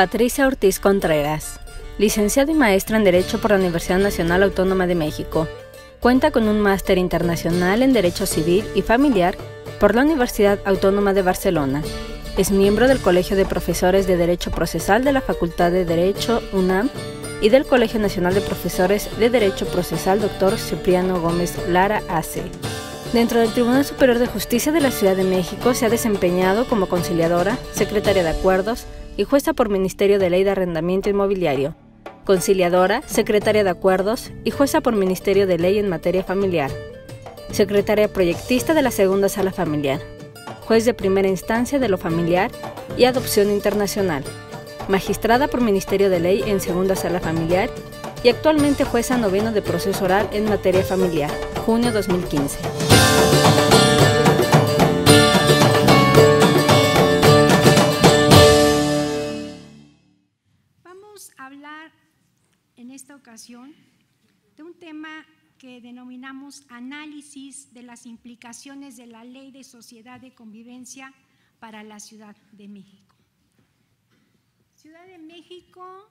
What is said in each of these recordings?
Patricia Ortiz Contreras, licenciada y maestra en Derecho por la Universidad Nacional Autónoma de México. Cuenta con un máster internacional en Derecho Civil y Familiar por la Universidad Autónoma de Barcelona. Es miembro del Colegio de Profesores de Derecho Procesal de la Facultad de Derecho UNAM y del Colegio Nacional de Profesores de Derecho Procesal Dr. Cipriano Gómez Lara AC. Dentro del Tribunal Superior de Justicia de la Ciudad de México se ha desempeñado como conciliadora, secretaria de acuerdos y jueza por Ministerio de Ley de Arrendamiento Inmobiliario, conciliadora, secretaria de acuerdos y jueza por Ministerio de Ley en materia familiar, secretaria proyectista de la Segunda Sala Familiar, juez de primera instancia de lo familiar y adopción internacional, magistrada por Ministerio de Ley en Segunda Sala Familiar y actualmente jueza noveno de proceso oral en materia familiar, junio 2015. Vamos a hablar en esta ocasión de un tema que denominamos análisis de las implicaciones de la Ley de Sociedad de Convivencia para la Ciudad de México. Ciudad de México,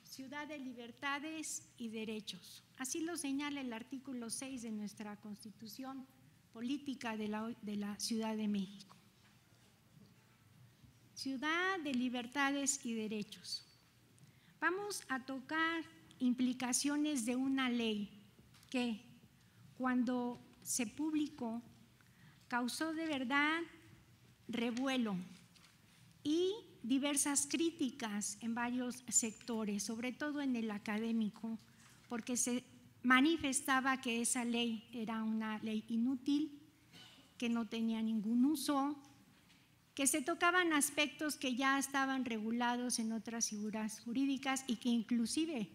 ciudad de libertades y derechos. Así lo señala el artículo 6 de nuestra Constitución Política de la Ciudad de México. Ciudad de libertades y derechos. Vamos a tocar implicaciones de una ley que, cuando se publicó, causó de verdad revuelo y diversas críticas en varios sectores, sobre todo en el académico, porque se manifestaba que esa ley era una ley inútil, que no tenía ningún uso, que se tocaban aspectos que ya estaban regulados en otras figuras jurídicas y que inclusive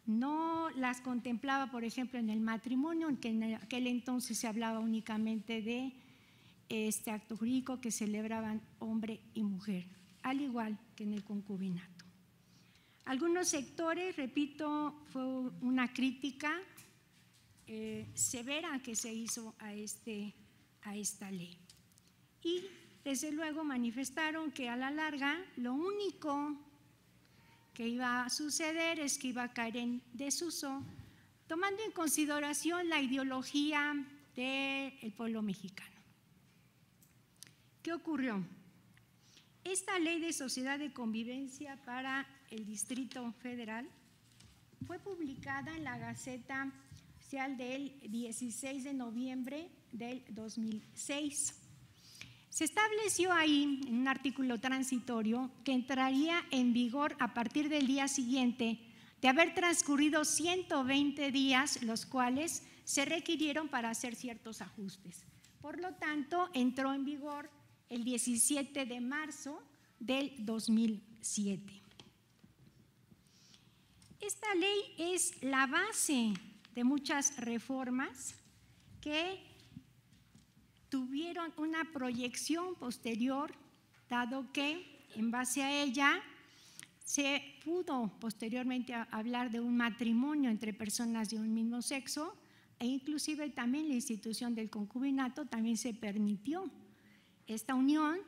no las contemplaba, por ejemplo, en el matrimonio, en que en aquel entonces se hablaba únicamente de este acto jurídico que celebraban hombre y mujer, al igual que en el concubinato. Algunos sectores, repito, fue una crítica severa que se hizo a esta ley. Y desde luego manifestaron que a la larga lo único que iba a suceder es que iba a caer en desuso, tomando en consideración la ideología del pueblo mexicano. ¿Qué ocurrió? Esta ley de sociedad de convivencia para el Distrito Federal fue publicada en la Gaceta Oficial del 16 de noviembre del 2006. Se estableció ahí, en un artículo transitorio, que entraría en vigor a partir del día siguiente de haber transcurrido 120 días, los cuales se requirieron para hacer ciertos ajustes. Por lo tanto, entró en vigor el 17 de marzo del 2007. Esta ley es la base de muchas reformas que tuvieron una proyección posterior, dado que en base a ella se pudo posteriormente hablar de un matrimonio entre personas de un mismo sexo e inclusive también la institución del concubinato también se permitió esta unión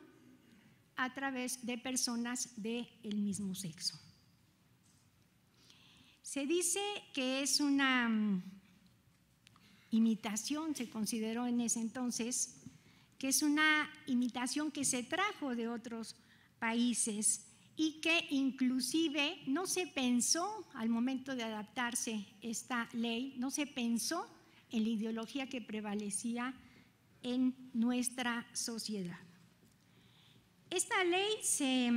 a través de personas del mismo sexo. Se dice que es una imitación, se consideró en ese entonces, que es una imitación que se trajo de otros países y que inclusive no se pensó al momento de adaptarse esta ley, no se pensó en la ideología que prevalecía en nuestra sociedad. Esta ley se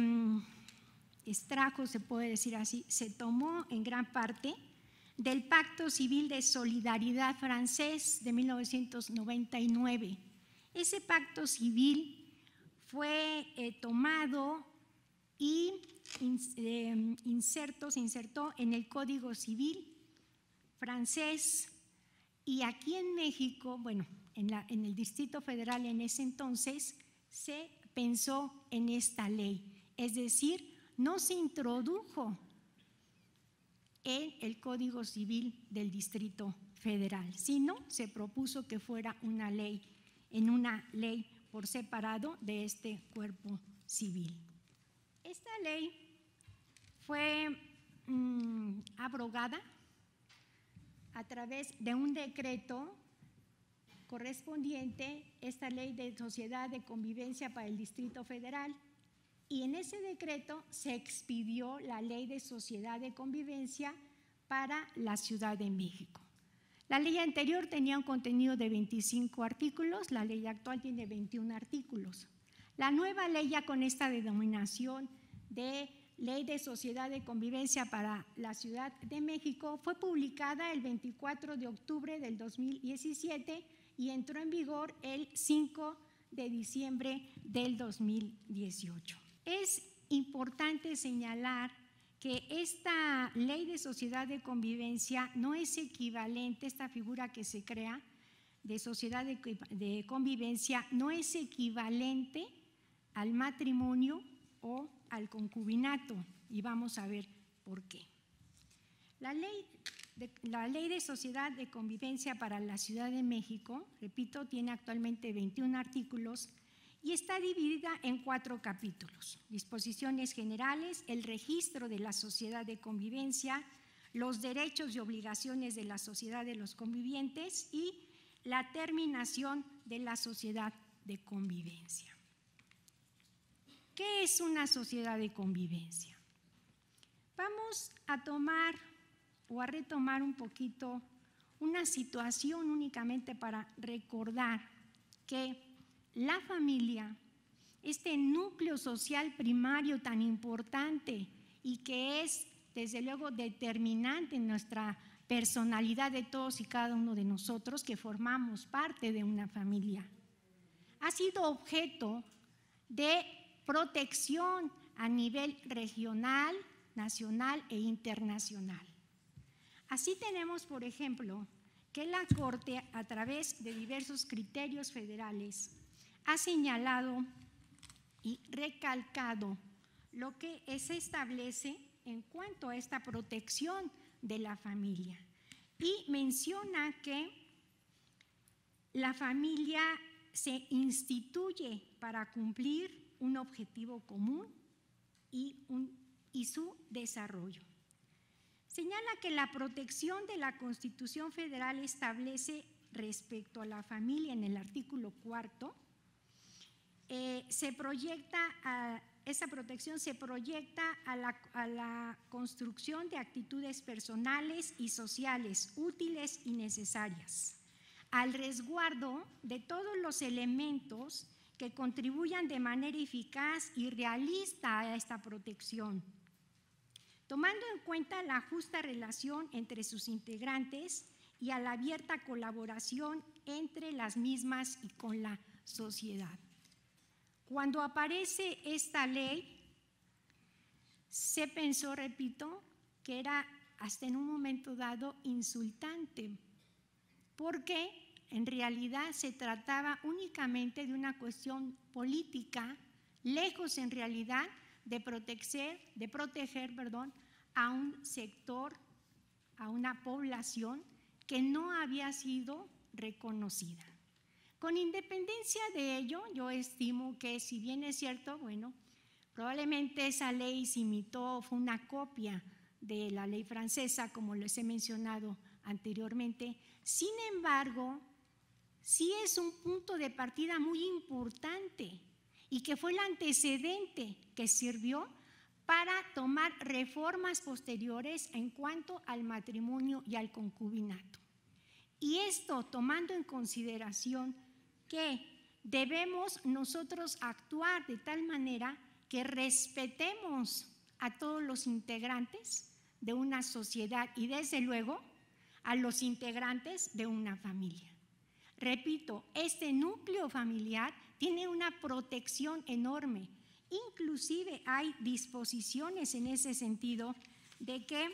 extrajo, se puede decir así, se tomó en gran parte del Pacto Civil de Solidaridad francés de 1999. Ese pacto civil fue tomado y se insertó en el Código Civil francés y aquí en México, bueno, en el Distrito Federal en ese entonces se pensó en esta ley, es decir, no se introdujo en el Código Civil del Distrito Federal, sino se propuso que fuera una ley, en una ley por separado de este cuerpo civil. Esta ley fue abrogada a través de un decreto correspondiente, esta Ley de Sociedad de Convivencia para el Distrito Federal, y en ese decreto se expidió la Ley de Sociedad de Convivencia para la Ciudad de México. La ley anterior tenía un contenido de 25 artículos, la ley actual tiene 21 artículos. La nueva ley, ya con esta denominación de Ley de Sociedad de Convivencia para la Ciudad de México, fue publicada el 24 de octubre del 2017 y entró en vigor el 5 de diciembre del 2018. Es importante señalar que esta Ley de Sociedad de Convivencia no es equivalente, esta figura que se crea de sociedad de convivencia no es equivalente al matrimonio o al concubinato, y vamos a ver por qué. La Ley de Sociedad de Convivencia para la Ciudad de México, repito, tiene actualmente 21 artículos y está dividida en 4 capítulos: disposiciones generales, el registro de la sociedad de convivencia, los derechos y obligaciones de la sociedad de los convivientes y la terminación de la sociedad de convivencia. ¿Qué es una sociedad de convivencia? Vamos a tomar o a retomar un poquito una situación únicamente para recordar que la familia, este núcleo social primario tan importante y que es desde luego determinante en nuestra personalidad de todos y cada uno de nosotros que formamos parte de una familia, ha sido objeto de protección a nivel regional, nacional e internacional. Así tenemos, por ejemplo, que la Corte, a través de diversos criterios federales, ha señalado y recalcado lo que se establece en cuanto a esta protección de la familia y menciona que la familia se instituye para cumplir un objetivo común y su desarrollo. Señala que la protección de la Constitución Federal establece respecto a la familia en el artículo 4, esa protección se proyecta a la construcción de actitudes personales y sociales útiles y necesarias, al resguardo de todos los elementos que contribuyan de manera eficaz y realista a esta protección, tomando en cuenta la justa relación entre sus integrantes y a la abierta colaboración entre las mismas y con la sociedad. Cuando aparece esta ley, se pensó, repito, que era hasta en un momento dado insultante, porque en realidad se trataba únicamente de una cuestión política, lejos en realidad de proteger, a un sector, a una población que no había sido reconocida. Con independencia de ello, yo estimo que si bien es cierto, bueno, probablemente esa ley se imitó, fue una copia de la ley francesa, como les he mencionado anteriormente. Sin embargo, sí es un punto de partida muy importante y que fue el antecedente que sirvió para tomar reformas posteriores en cuanto al matrimonio y al concubinato. Y esto tomando en consideración que debemos nosotros actuar de tal manera que respetemos a todos los integrantes de una sociedad y desde luego a los integrantes de una familia. Repito, este núcleo familiar tiene una protección enorme. Inclusive hay disposiciones en ese sentido de que,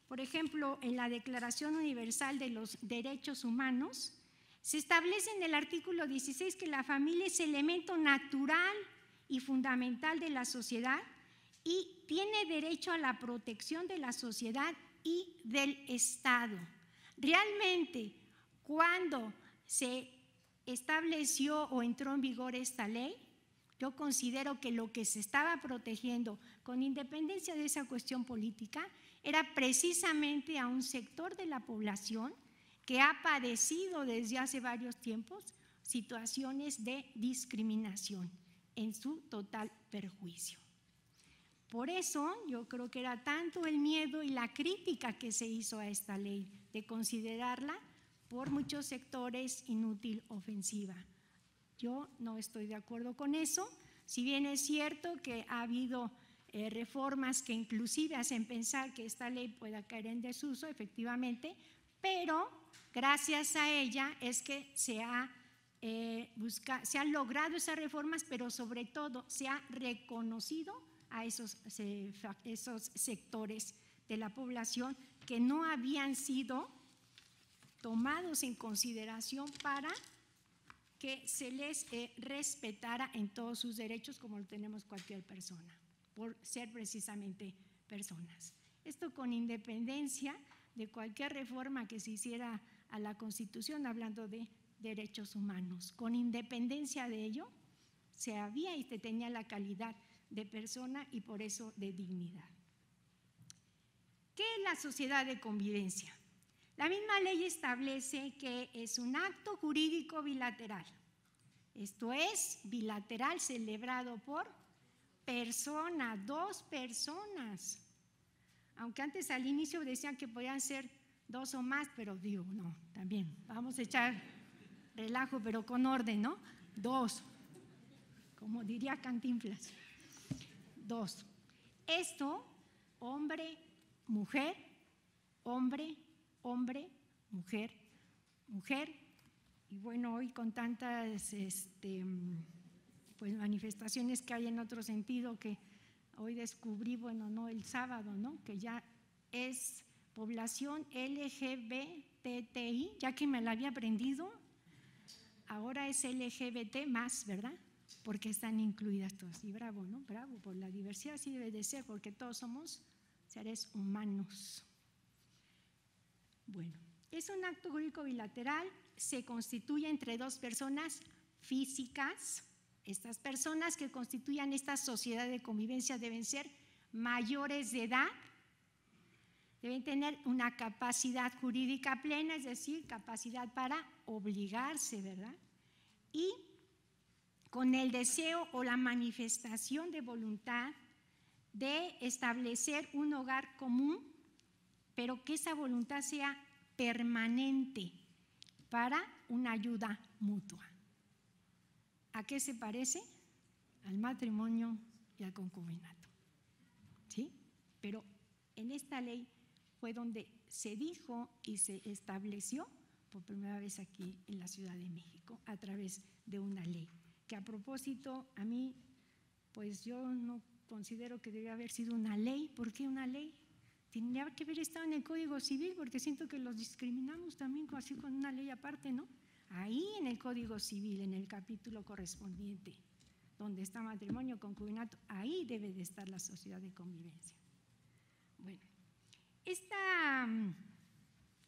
por ejemplo, en la Declaración Universal de los Derechos Humanos, se establece en el artículo 16 que la familia es elemento natural y fundamental de la sociedad y tiene derecho a la protección de la sociedad y del Estado. Realmente, cuando se estableció o entró en vigor esta ley, Yo considero que lo que se estaba protegiendo, con independencia de esa cuestión política, era precisamente a un sector de la población que ha padecido desde hace varios tiempos situaciones de discriminación en su total perjuicio. Por eso yo creo que era tanto el miedo y la crítica que se hizo a esta ley, de considerarla por muchos sectores inútil, ofensiva. Yo no estoy de acuerdo con eso, si bien es cierto que ha habido reformas que inclusive hacen pensar que esta ley pueda caer en desuso, efectivamente, pero gracias a ella es que se han logrado esas reformas, pero sobre todo se ha reconocido a esos sectores de la población que no habían sido tomados en consideración para que se les respetara en todos sus derechos como lo tenemos cualquier persona, por ser precisamente personas. Esto con independencia de cualquier reforma que se hiciera a la Constitución, hablando de derechos humanos. Con independencia de ello, se había y se tenía la calidad de persona y por eso de dignidad. ¿Qué es la sociedad de convivencia? La misma ley establece que es un acto jurídico bilateral. Esto es, bilateral celebrado por persona, dos personas. Aunque antes al inicio decían que podían ser dos o más, pero digo, no, también vamos a echar relajo, pero con orden, ¿no? Dos, como diría Cantinflas, dos. Esto, hombre, mujer, hombre, hombre, mujer, mujer, y bueno, hoy con tantas pues manifestaciones que hay en otro sentido, que hoy descubrí, bueno, no el sábado, ¿no? Que ya es población LGBTI, ya que me la había aprendido, ahora es LGBT más, ¿verdad? Porque están incluidas todas, y bravo, ¿no? Bravo, por la diversidad así debe de ser, porque todos somos seres humanos. Bueno, es un acto jurídico bilateral, se constituye entre dos personas físicas. Estas personas que constituyan esta sociedad de convivencia deben ser mayores de edad, deben tener una capacidad jurídica plena, es decir, capacidad para obligarse, ¿verdad? Y con el deseo o la manifestación de voluntad de establecer un hogar común, pero que esa voluntad sea permanente para una ayuda mutua. ¿A qué se parece? Al matrimonio y al concubinato, ¿sí? Pero en esta ley fue donde se dijo y se estableció por primera vez aquí en la Ciudad de México a través de una ley, que a propósito a mí, pues yo no considero que debe haber sido una ley. ¿Por qué una ley? Tendría que haber estado en el Código Civil, porque siento que los discriminamos también así con una ley aparte, ¿no? Ahí en el Código Civil, en el capítulo correspondiente, donde está matrimonio, concubinato, ahí debe de estar la sociedad de convivencia. Bueno, esta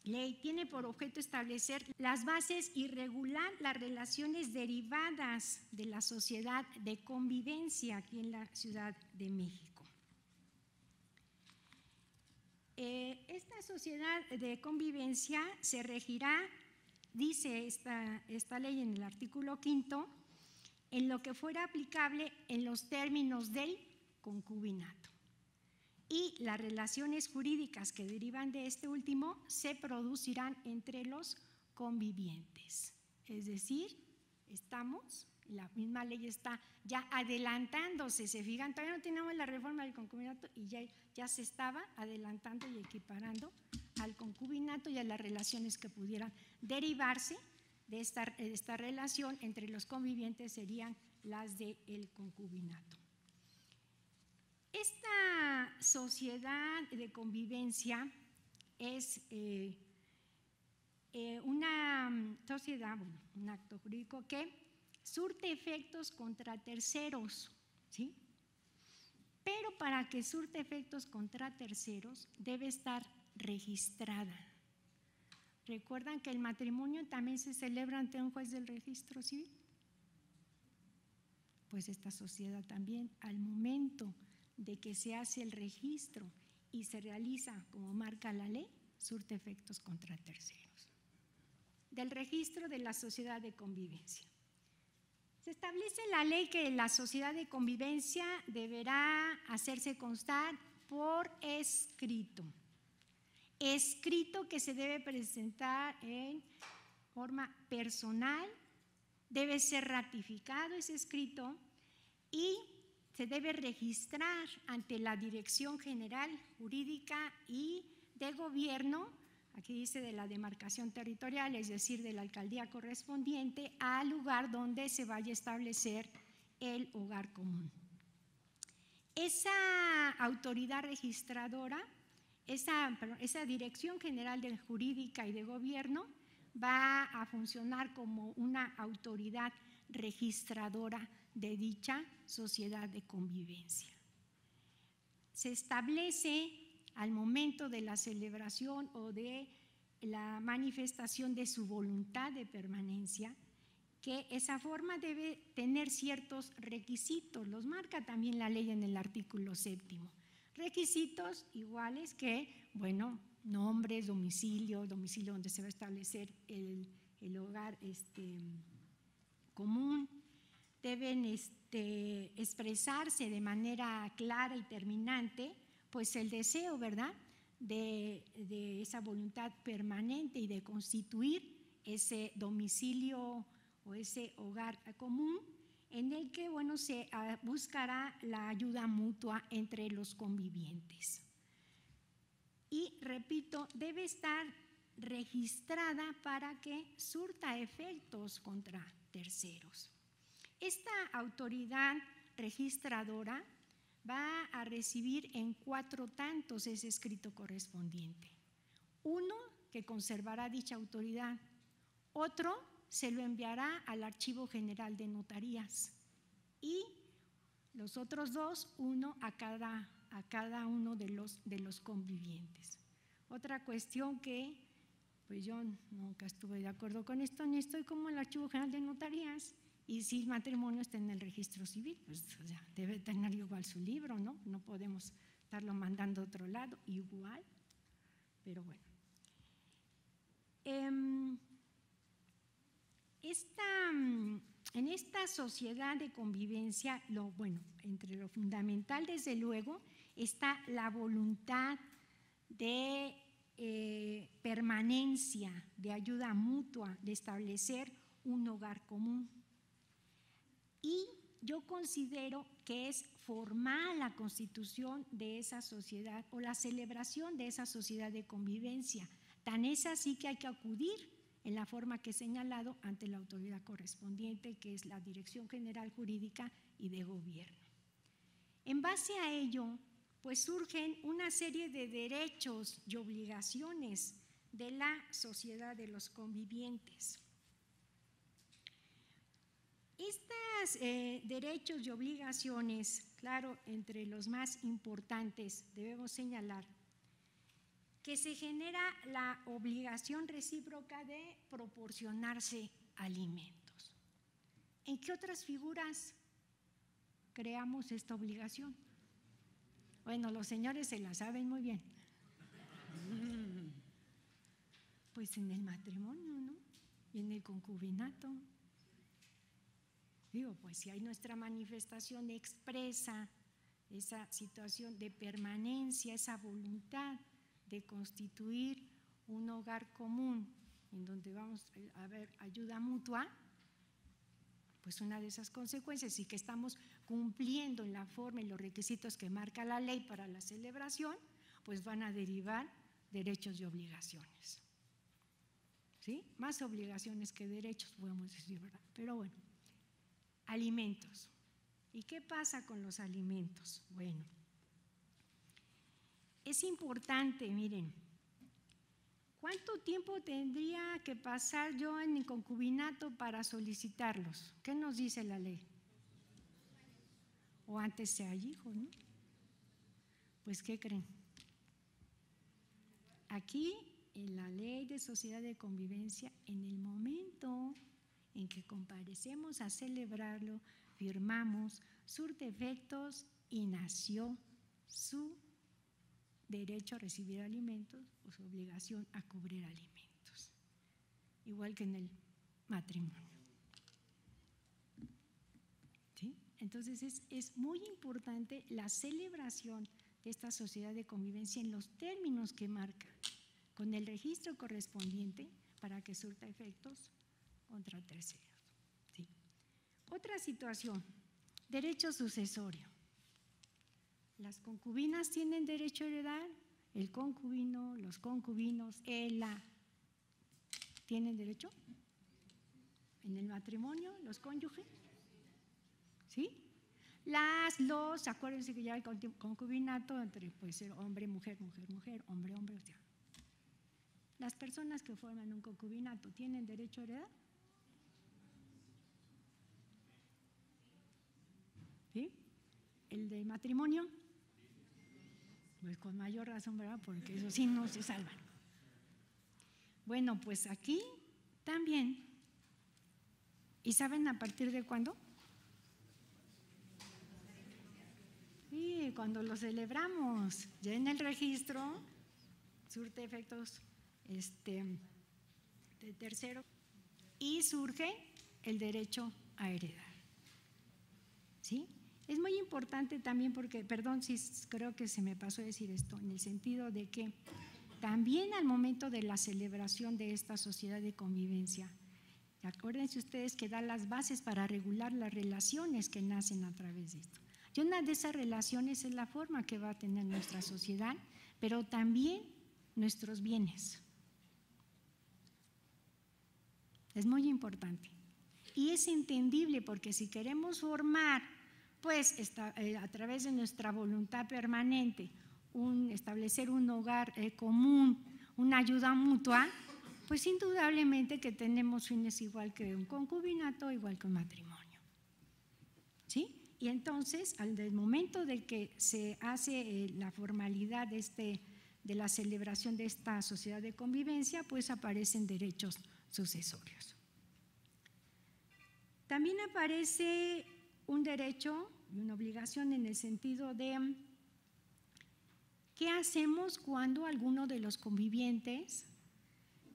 ley tiene por objeto establecer las bases y regular las relaciones derivadas de la sociedad de convivencia aquí en la Ciudad de México. Esta sociedad de convivencia se regirá, dice esta ley en el artículo 5, en lo que fuera aplicable en los términos del concubinato. Y las relaciones jurídicas que derivan de este último se producirán entre los convivientes. Es decir, la misma ley está ya adelantándose, se fijan, todavía no tenemos la reforma del concubinato y ya se estaba adelantando y equiparando al concubinato y a las relaciones que pudieran derivarse de esta relación entre los convivientes, serían las del concubinato. Esta sociedad de convivencia es una sociedad, un acto jurídico que surte efectos contra terceros, ¿sí? Pero para que surte efectos contra terceros debe estar registrada. ¿Recuerdan que el matrimonio también se celebra ante un juez del registro civil? pues esta sociedad también, al momento de que se hace el registro y se realiza como marca la ley, surte efectos contra terceros. Del registro de la sociedad de convivencia. Se establece en la ley que la sociedad de convivencia deberá hacerse constar por escrito. Escrito que se debe presentar en forma personal, debe ser ratificado ese escrito y se debe registrar ante la Dirección General Jurídica y de Gobierno, aquí dice de la demarcación territorial, es decir, de la alcaldía correspondiente, al lugar donde se vaya a establecer el hogar común. Esa autoridad registradora, esa Dirección General de Jurídica y de Gobierno va a funcionar como una autoridad registradora de dicha sociedad de convivencia. Se establece al momento de la celebración o de la manifestación de su voluntad de permanencia que esa forma debe tener ciertos requisitos, los marca también la ley en el artículo 7. Requisitos iguales que, bueno, nombres, domicilio donde se va a establecer el hogar común, deben expresarse de manera clara y terminante, pues el deseo, ¿verdad?, de esa voluntad permanente y de constituir ese domicilio o ese hogar común en el que, bueno, se buscará la ayuda mutua entre los convivientes. Y repito, debe estar registrada para que surta efectos contra terceros. Esta autoridad registradora va a recibir en 4 tantos ese escrito correspondiente. Uno que conservará dicha autoridad, otro se lo enviará al Archivo General de Notarías y los otros 2, uno a cada uno de los convivientes. Otra cuestión que pues yo nunca estuve de acuerdo con esto, ni estoy como el Archivo General de Notarías, y si el matrimonio está en el registro civil, pues o sea, debe tener igual su libro, ¿no? No podemos estarlo mandando a otro lado, igual, pero bueno. En esta sociedad de convivencia, entre lo fundamental, desde luego, está la voluntad de permanencia, de ayuda mutua, de establecer un hogar común. Y yo considero que es formal la constitución de esa sociedad o la celebración de esa sociedad de convivencia. Tan es así que hay que acudir en la forma que he señalado ante la autoridad correspondiente, que es la Dirección General Jurídica y de Gobierno. En base a ello, pues surgen una serie de derechos y obligaciones de la sociedad de los convivientes. Estos derechos y obligaciones, claro, entre los más importantes debemos señalar que se genera la obligación recíproca de proporcionarse alimentos. ¿En qué otras figuras creamos esta obligación? Bueno, los señores se la saben muy bien. Pues en el matrimonio, ¿no? Y en el concubinato. Digo, pues si hay nuestra manifestación expresa esa situación de permanencia, esa voluntad de constituir un hogar común en donde vamos a ver ayuda mutua, pues una de esas consecuencias y que estamos cumpliendo en la forma y los requisitos que marca la ley para la celebración, pues van a derivar derechos y obligaciones. ¿Sí? Más obligaciones que derechos, podemos decir, ¿verdad? Pero bueno. Alimentos. ¿Y qué pasa con los alimentos? Bueno, es importante, miren, ¿cuánto tiempo tendría que pasar yo en el concubinato para solicitarlos? ¿Qué nos dice la ley? O antes se hay hijos, ¿no? Pues, ¿qué creen? Aquí, en la ley de sociedad de convivencia, en el momento en que comparecemos a celebrarlo, afirmamos, surte efectos y nació su derecho a recibir alimentos o su obligación a cubrir alimentos, igual que en el matrimonio. ¿Sí? Entonces es muy importante la celebración de esta sociedad de convivencia en los términos que marca, con el registro correspondiente para que surta efectos contra terceros. ¿Sí? Otra situación, derecho sucesorio. ¿Las concubinas tienen derecho a heredar? ¿El concubino, los concubinos, tienen derecho? ¿En el matrimonio, los cónyuges? ¿Sí? Acuérdense que ya el concubinato entre puede ser hombre, mujer, mujer, mujer, hombre, hombre, o sea. Las personas que forman un concubinato tienen derecho a heredar. ¿Sí? ¿El de matrimonio? Pues con mayor razón, ¿verdad? Porque eso sí no se salvan. Bueno, pues aquí también. ¿Y saben a partir de cuándo? Sí, cuando lo celebramos. Ya en el registro surte efectos de tercero y surge el derecho a heredar. ¿Sí? Es muy importante también porque, perdón si creo que se me pasó a decir esto, en el sentido de que también al momento de la celebración de esta sociedad de convivencia, acuérdense ustedes que da las bases para regular las relaciones que nacen a través de esto. Y una de esas relaciones es la forma que va a tener nuestra sociedad, pero también nuestros bienes. Es muy importante. Y es entendible porque si queremos formar, pues a través de nuestra voluntad permanente, establecer un hogar común, una ayuda mutua, pues indudablemente que tenemos fines igual que un concubinato, igual que un matrimonio. ¿Sí? Y entonces, al momento de que se hace la formalidad de la celebración de esta sociedad de convivencia, pues aparecen derechos sucesorios. También aparece un derecho y una obligación en el sentido de ¿qué hacemos cuando alguno de los convivientes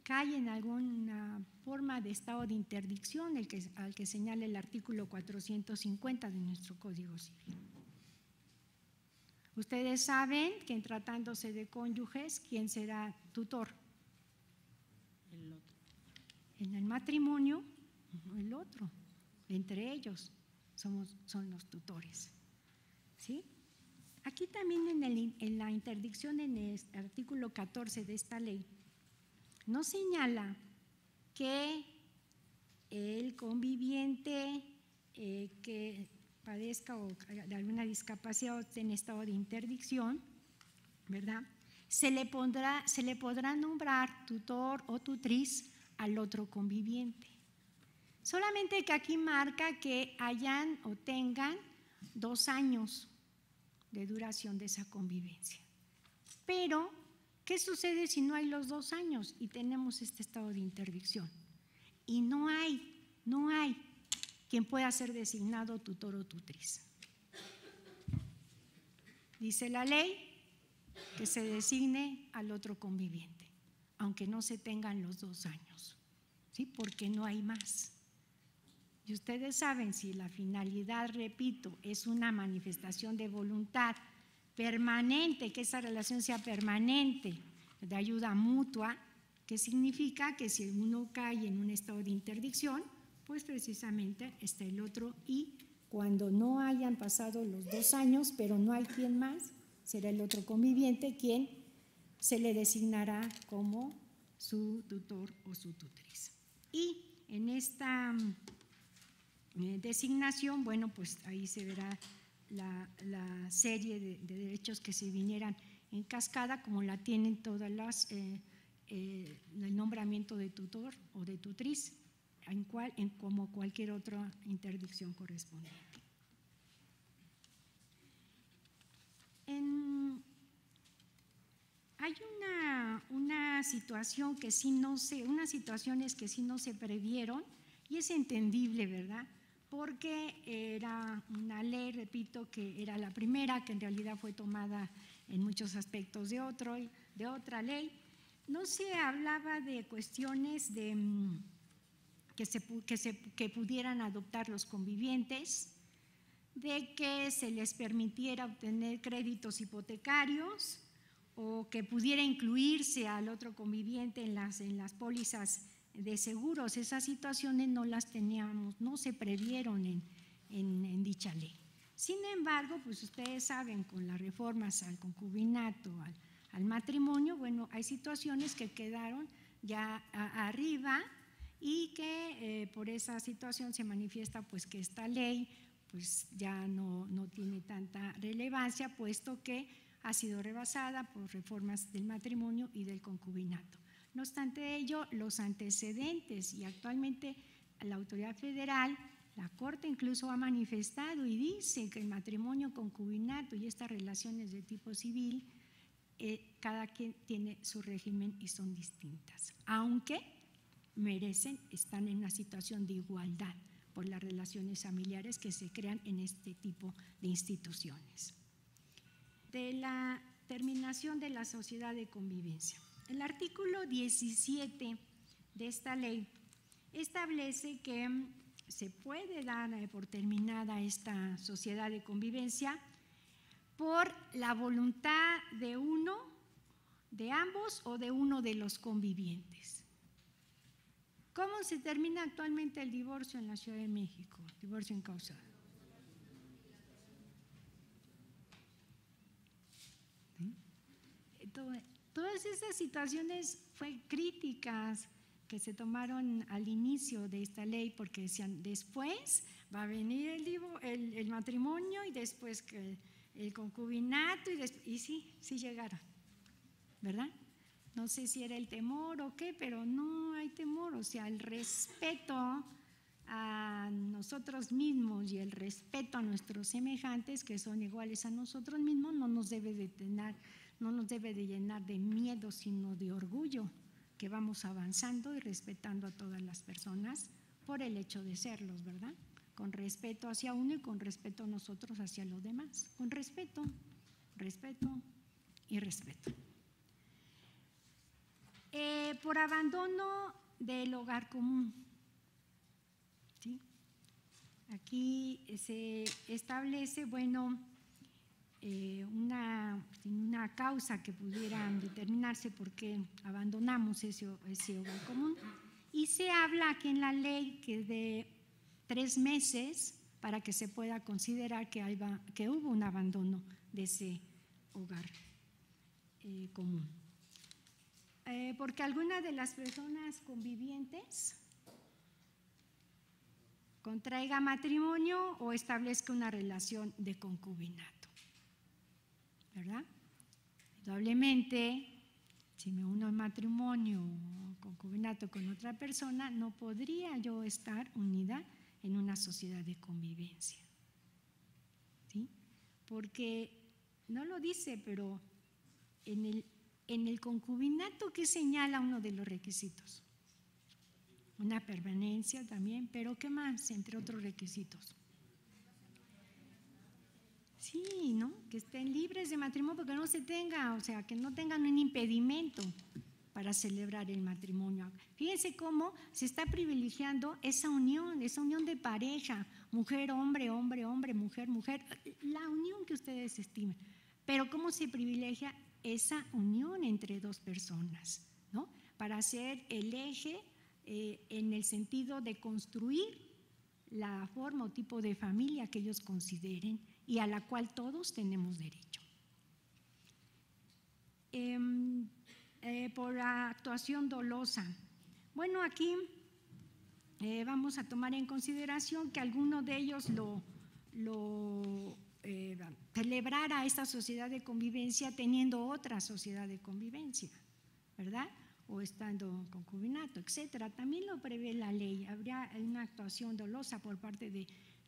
cae en alguna forma de estado de interdicción al que señala el artículo 450 de nuestro Código Civil? Ustedes saben que en tratándose de cónyuges, ¿quién será tutor? El otro. En el matrimonio, el otro. Entre ellos son los tutores. ¿Sí? Aquí también en la interdicción, en el artículo 14 de esta ley, nos señala que el conviviente que padezca o de alguna discapacidad o esté en estado de interdicción, ¿verdad? Se le podrá nombrar tutor o tutriz al otro conviviente. Solamente que aquí marca que hayan o tengan 2 años de duración de esa convivencia. Pero, ¿qué sucede si no hay los 2 años y tenemos este estado de interdicción? Y no hay quien pueda ser designado tutor o tutriz. Dice la ley que se designe al otro conviviente, aunque no se tengan los 2 años, ¿sí? Porque no hay más. Y ustedes saben, si la finalidad, repito, es una manifestación de voluntad permanente, que esa relación sea permanente, de ayuda mutua, que significa que si uno cae en un estado de interdicción, pues precisamente está el otro, y cuando no hayan pasado los 2 años, pero no hay quien más, será el otro conviviente quien se le designará como su tutor o su tutriz. Y en esta designación, bueno, pues ahí se verá la serie de derechos que se vinieran en cascada, como la tienen todas las, el nombramiento de tutor o de tutriz, como cualquier otra interdicción correspondiente. Hay una situación que sí no se, unas situaciones que sí no se previeron, y es entendible, ¿verdad? porque era una ley, repito, que era la primera, que en realidad fue tomada en muchos aspectos de otra ley. No se hablaba de cuestiones que pudieran adoptar los convivientes, de que se les permitiera obtener créditos hipotecarios o que pudiera incluirse al otro conviviente en las pólizas de seguros. Esas situaciones no las teníamos, no se previeron en dicha ley. Sin embargo, pues ustedes saben, con las reformas al concubinato, al matrimonio, bueno, hay situaciones que quedaron ya arriba y que por esa situación se manifiesta pues que esta ley pues ya no tiene tanta relevancia, puesto que ha sido rebasada por reformas del matrimonio y del concubinato. No obstante ello, los antecedentes y actualmente la autoridad federal, la Corte incluso ha manifestado y dice que el matrimonio, concubinato y estas relaciones de tipo civil, cada quien tiene su régimen y son distintas, aunque están en una situación de igualdad por las relaciones familiares que se crean en este tipo de instituciones. De la terminación de la sociedad de convivencia. El artículo 17 de esta ley establece que se puede dar por terminada esta sociedad de convivencia por la voluntad de uno, de ambos o de uno de los convivientes. ¿Cómo se termina actualmente el divorcio en la Ciudad de México? Divorcio encausado. ¿Sí? Todas esas situaciones fue críticas que se tomaron al inicio de esta ley, porque decían, después va a venir el matrimonio y después que el concubinato y sí llegaron, ¿verdad? No sé si era el temor o qué, pero no hay temor, o sea, el respeto a nosotros mismos y el respeto a nuestros semejantes que son iguales a nosotros mismos no nos debe de llenar de miedo, sino de orgullo, que vamos avanzando y respetando a todas las personas por el hecho de serlos, ¿verdad? Con respeto hacia uno y con respeto a nosotros hacia los demás, con respeto y respeto. Por abandono del hogar común, ¿sí? Aquí se establece, bueno, una causa que pudiera determinarse por qué abandonamos ese hogar común, y se habla aquí en la ley que de 3 meses para que se pueda considerar que hubo un abandono de ese hogar común. Porque alguna de las personas convivientes contraiga matrimonio o establezca una relación de concubinato, ¿verdad? Indudablemente, si me uno en matrimonio o concubinato con otra persona, no podría yo estar unida en una sociedad de convivencia, ¿sí? Porque no lo dice, pero en el concubinato, ¿qué señala uno de los requisitos? Una permanencia también, pero ¿qué más? Entre otros requisitos. Sí, ¿no? Que estén libres de matrimonio, porque no se tenga, o sea, que no tengan un impedimento para celebrar el matrimonio. Fíjense cómo se está privilegiando esa unión de pareja, mujer, hombre, hombre, hombre, mujer, mujer, la unión que ustedes estimen. Pero cómo se privilegia esa unión entre dos personas, ¿no? Para ser el eje en el sentido de construir la forma o tipo de familia que ellos consideren y a la cual todos tenemos derecho. Por actuación dolosa. Bueno, aquí vamos a tomar en consideración que alguno de ellos celebrara esta sociedad de convivencia teniendo otra sociedad de convivencia, ¿verdad? O estando en concubinato, etcétera. También lo prevé la ley. Habría una actuación dolosa por parte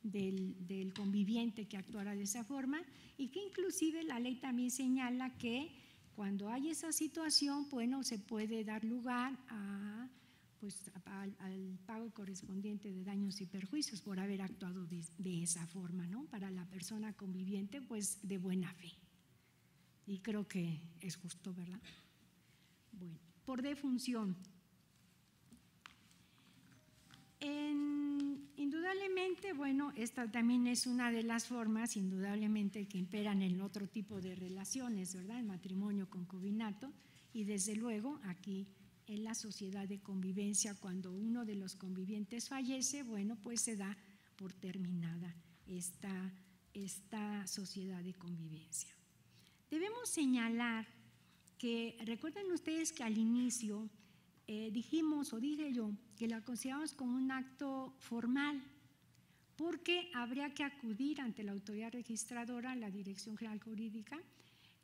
del conviviente que actuara de esa forma, y que inclusive la ley también señala que cuando hay esa situación, bueno, se puede dar lugar a pues al pago correspondiente de daños y perjuicios por haber actuado de esa forma, ¿no? Para la persona conviviente, pues de buena fe. Y creo que es justo, ¿verdad? Bueno, por defunción. Indudablemente, bueno, esta también es una de las formas, indudablemente, que imperan en otro tipo de relaciones, ¿verdad? El matrimonio, concubinato, y desde luego aquí en la sociedad de convivencia, cuando uno de los convivientes fallece, bueno, pues se da por terminada esta sociedad de convivencia. Debemos señalar que, recuerden ustedes que al inicio dijimos, o dije yo, que la consideramos como un acto formal, porque habría que acudir ante la autoridad registradora, la Dirección General Jurídica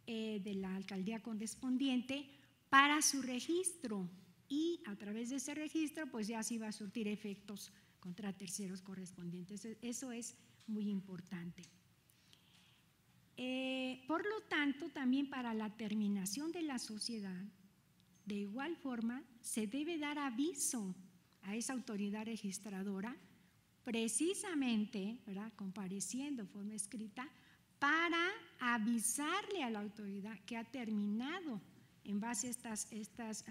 de la alcaldía correspondiente, para su registro, y a través de ese registro pues ya se iba a surtir efectos contra terceros correspondientes. Eso es muy importante. Por lo tanto, también para la terminación de la sociedad, de igual forma, se debe dar aviso a esa autoridad registradora, precisamente, ¿verdad?, compareciendo de forma escrita, para avisarle a la autoridad que ha terminado, en base a estas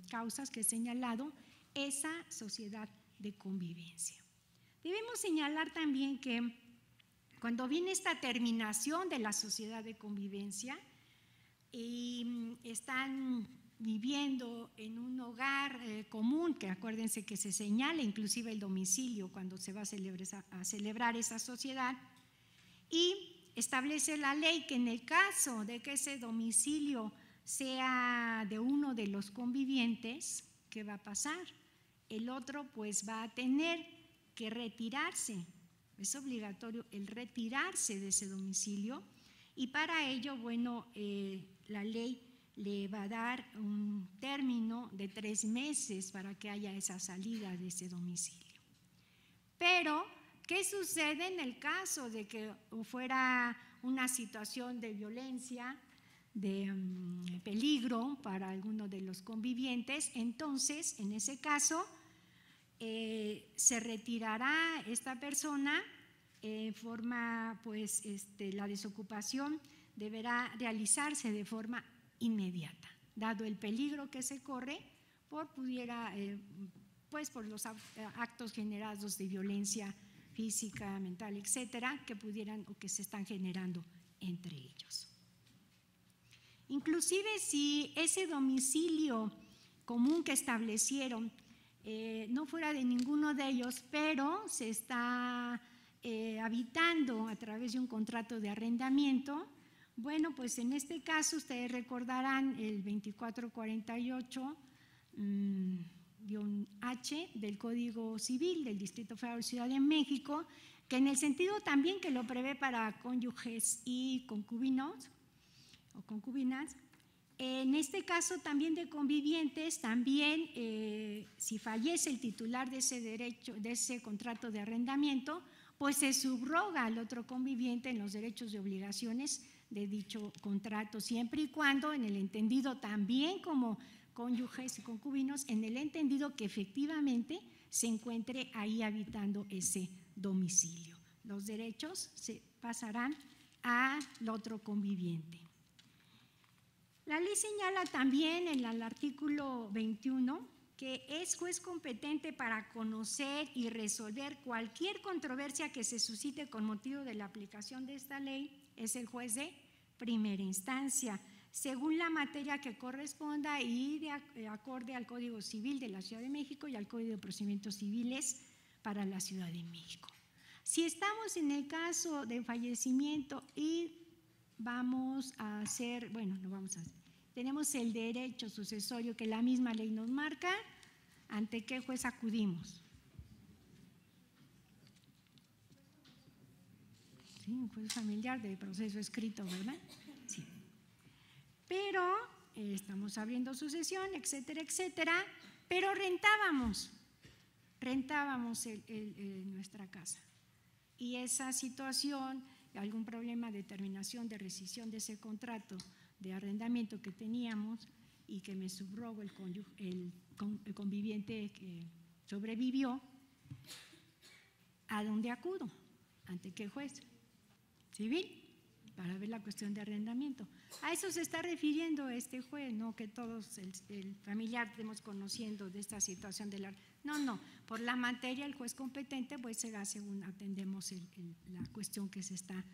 causas que he señalado, esa sociedad de convivencia. Debemos señalar también que cuando viene esta terminación de la sociedad de convivencia y están viviendo en un hogar común, que acuérdense que se señala inclusive el domicilio cuando se va a celebrar esa sociedad, y establece la ley que en el caso de que ese domicilio sea de uno de los convivientes, ¿qué va a pasar? El otro pues va a tener que retirarse, es obligatorio el retirarse de ese domicilio, y para ello, bueno, la ley le va a dar un término de 3 meses para que haya esa salida de ese domicilio. Pero, ¿qué sucede en el caso de que fuera una situación de violencia, de peligro para alguno de los convivientes? Entonces, en ese caso, se retirará esta persona en forma, pues, la desocupación deberá realizarse de forma inmediata, dado el peligro que se corre por los actos generados de violencia física, mental, etcétera, que pudieran o que se están generando entre ellos. Inclusive si ese domicilio común que establecieron no fuera de ninguno de ellos, pero se está habitando a través de un contrato de arrendamiento, bueno, pues en este caso ustedes recordarán el 2448-H del Código Civil del Distrito Federal de Ciudad de México, que en el sentido también que lo prevé para cónyuges y concubinos o concubinas, en este caso también de convivientes, también si fallece el titular de ese derecho, de ese contrato de arrendamiento, pues se subroga al otro conviviente en los derechos y obligaciones de dicho contrato, siempre y cuando en el entendido también como cónyuges y concubinos, en el entendido que efectivamente se encuentre ahí habitando ese domicilio. Los derechos se pasarán al otro conviviente. La ley señala también en el artículo 21 que es juez competente para conocer y resolver cualquier controversia que se suscite con motivo de la aplicación de esta ley, es el juez de primera instancia, según la materia que corresponda y de acorde al Código Civil de la Ciudad de México y al Código de Procedimientos Civiles para la Ciudad de México. Si estamos en el caso de fallecimiento y vamos a hacer, bueno, no vamos a hacer, tenemos el derecho sucesorio que la misma ley nos marca, ¿ante qué juez acudimos? Sí, un juez familiar de proceso escrito, ¿verdad? Sí. Pero estamos abriendo sucesión, etcétera, etcétera, pero rentábamos nuestra casa. Y esa situación, algún problema de terminación, de rescisión de ese contrato de arrendamiento que teníamos y que me subrogó el conviviente que sobrevivió, ¿a dónde acudo? ¿Ante qué juez? Civil, para ver la cuestión de arrendamiento. A eso se está refiriendo este juez, no que todos el familiar estemos conociendo de esta situación de la… No, por la materia el juez competente pues será según atendemos la cuestión que se está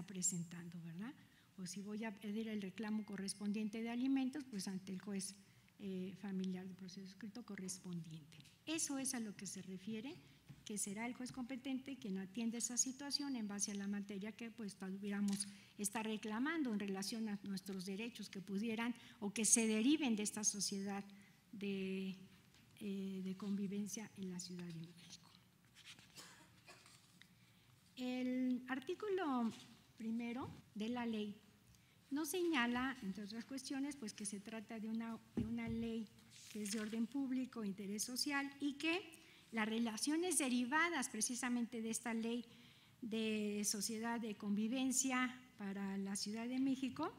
presentando, ¿verdad? O si voy a pedir el reclamo correspondiente de alimentos, pues ante el juez familiar de proceso escrito correspondiente. Eso es a lo que se refiere, que será el juez competente quien atiende esa situación en base a la materia que pues pudiéramos estar reclamando en relación a nuestros derechos que pudieran o que se deriven de esta sociedad de convivencia en la Ciudad de México. El artículo 1 de la ley nos señala, entre otras cuestiones, pues que se trata de una ley que es de orden público, interés social y que las relaciones derivadas precisamente de esta ley de sociedad de convivencia para la Ciudad de México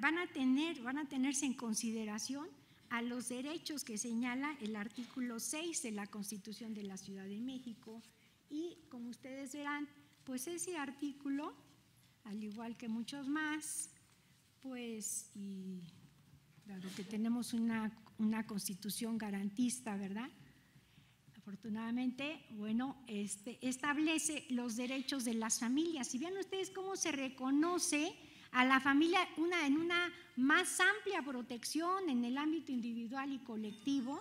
van a tenerse en consideración a los derechos que señala el artículo 6 de la Constitución de la Ciudad de México y como ustedes verán, pues ese artículo, al igual que muchos más, pues y dado que tenemos una constitución garantista, ¿verdad? Afortunadamente, bueno, establece los derechos de las familias. Y vean ustedes cómo se reconoce a la familia en una más amplia protección en el ámbito individual y colectivo.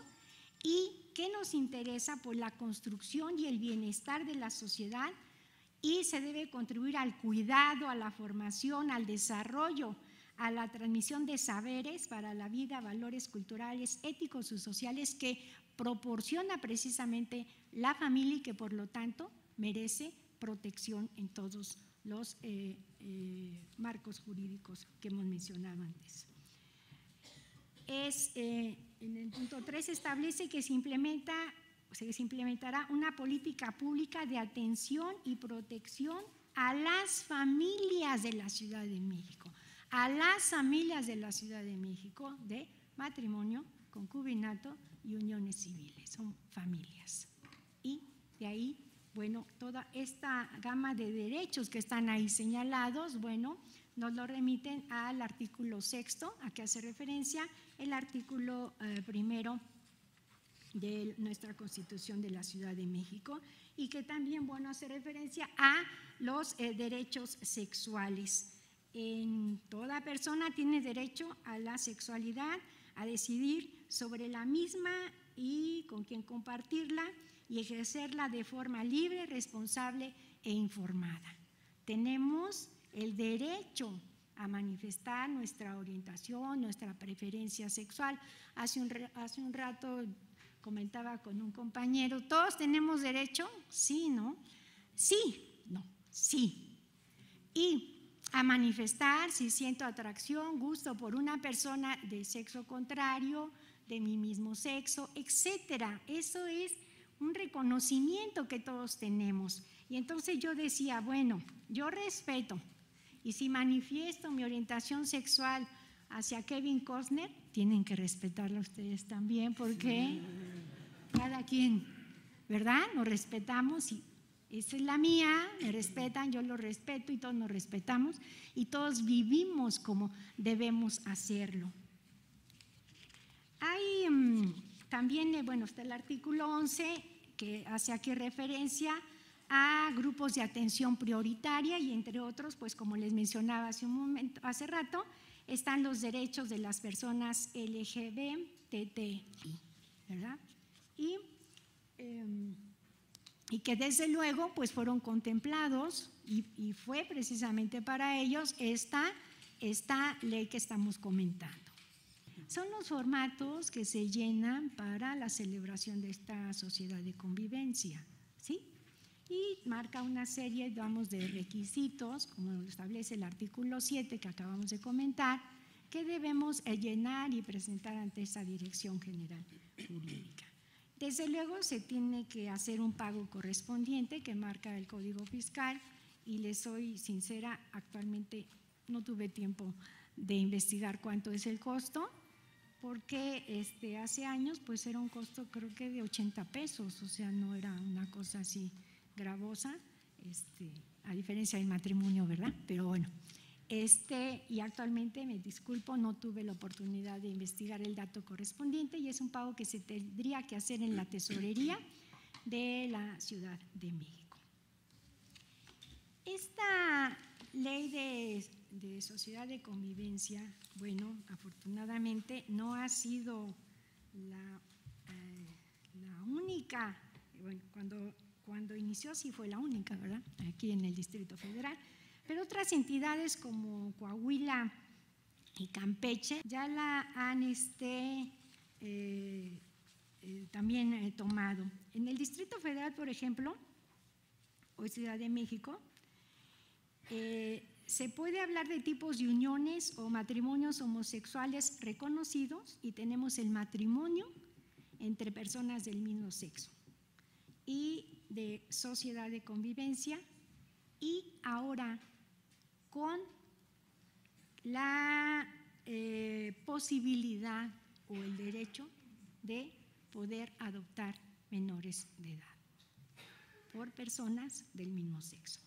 ¿Y qué nos interesa? Pues la construcción y el bienestar de la sociedad y se debe contribuir al cuidado, a la formación, al desarrollo, a la transmisión de saberes para la vida, valores culturales, éticos y sociales que proporciona precisamente la familia y que por lo tanto merece protección en todos los marcos jurídicos que hemos mencionado antes. En el punto 3 establece que se implementará una política pública de atención y protección a las familias de la Ciudad de México. A las familias de la Ciudad de México de matrimonio, concubinato y uniones civiles, son familias. Y de ahí, bueno, toda esta gama de derechos que están ahí señalados, bueno, nos lo remiten al artículo 6, a que hace referencia el artículo 1 de nuestra Constitución de la Ciudad de México y que también, bueno, hace referencia a los derechos sexuales. Toda persona tiene derecho a la sexualidad, a decidir sobre la misma y con quién compartirla y ejercerla de forma libre, responsable e informada. Tenemos el derecho a manifestar nuestra orientación, nuestra preferencia sexual. Hace un rato comentaba con un compañero, ¿todos tenemos derecho? Sí, ¿no? Sí, no, sí. Y a manifestar si siento atracción, gusto por una persona de sexo contrario, de mi mismo sexo, etcétera. Eso es un reconocimiento que todos tenemos. Y entonces yo decía, bueno, yo respeto y si manifiesto mi orientación sexual hacia Kevin Costner, tienen que respetarlo ustedes también porque cada quien, ¿verdad? Nos respetamos y esa es la mía, me respetan, yo lo respeto y todos nos respetamos y todos vivimos como debemos hacerlo. Hay también, bueno, está el artículo 11 que hace aquí referencia a grupos de atención prioritaria y entre otros, pues como les mencionaba hace rato, están los derechos de las personas LGBTI, ¿verdad? Y que desde luego pues fueron contemplados y fue precisamente para ellos esta ley que estamos comentando. Son los formatos que se llenan para la celebración de esta sociedad de convivencia, ¿sí? Y marca una serie, digamos, de requisitos, como lo establece el artículo 7 que acabamos de comentar, que debemos llenar y presentar ante esta Dirección General Jurídica. Desde luego se tiene que hacer un pago correspondiente que marca el Código Fiscal y les soy sincera, actualmente no tuve tiempo de investigar cuánto es el costo, porque hace años pues era un costo creo que de 80 pesos, o sea, no era una cosa así gravosa, a diferencia del matrimonio, ¿verdad? Pero bueno, y actualmente, me disculpo, no tuve la oportunidad de investigar el dato correspondiente y es un pago que se tendría que hacer en la tesorería de la Ciudad de México. Esta ley de sociedad de convivencia, bueno, afortunadamente no ha sido la única, bueno, cuando inició sí fue la única, ¿verdad? Aquí en el Distrito Federal, pero otras entidades como Coahuila y Campeche ya la han también tomado. En el Distrito Federal, por ejemplo, o Ciudad de México, se puede hablar de tipos de uniones o matrimonios homosexuales reconocidos y tenemos el matrimonio entre personas del mismo sexo y de sociedad de convivencia, y ahora con la posibilidad o el derecho de poder adoptar menores de edad por personas del mismo sexo.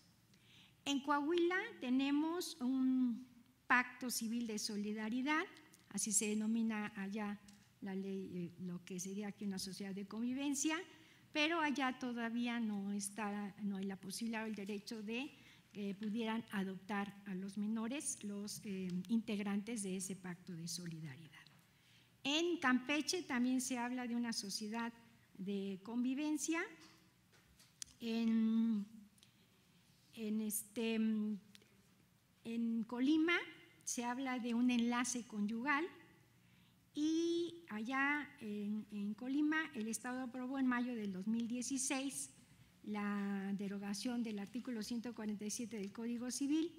En Coahuila tenemos un pacto civil de solidaridad, así se denomina allá la ley, lo que sería aquí una sociedad de convivencia, pero allá todavía no hay la posibilidad o el derecho de que pudieran adoptar a los menores, los integrantes de ese pacto de solidaridad. En Campeche también se habla de una sociedad de convivencia. En Colima se habla de un enlace conyugal, y allá en Colima el Estado aprobó en mayo del 2016 la derogación del artículo 147 del Código Civil,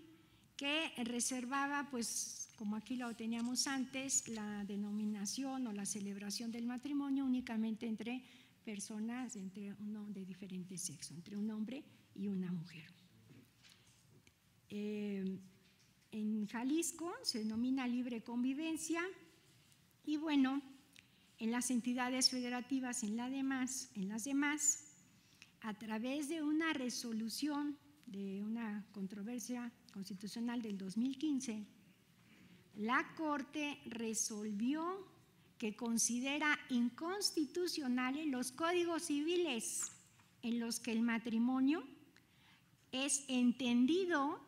que reservaba, pues como aquí lo teníamos antes, la denominación o la celebración del matrimonio únicamente entre personas de diferente sexo, entre un hombre y una mujer. En Jalisco se denomina libre convivencia, y bueno, en las entidades federativas, en las demás, a través de una resolución de una controversia constitucional del 2015, la Corte resolvió que considera inconstitucionales los códigos civiles en los que el matrimonio es entendido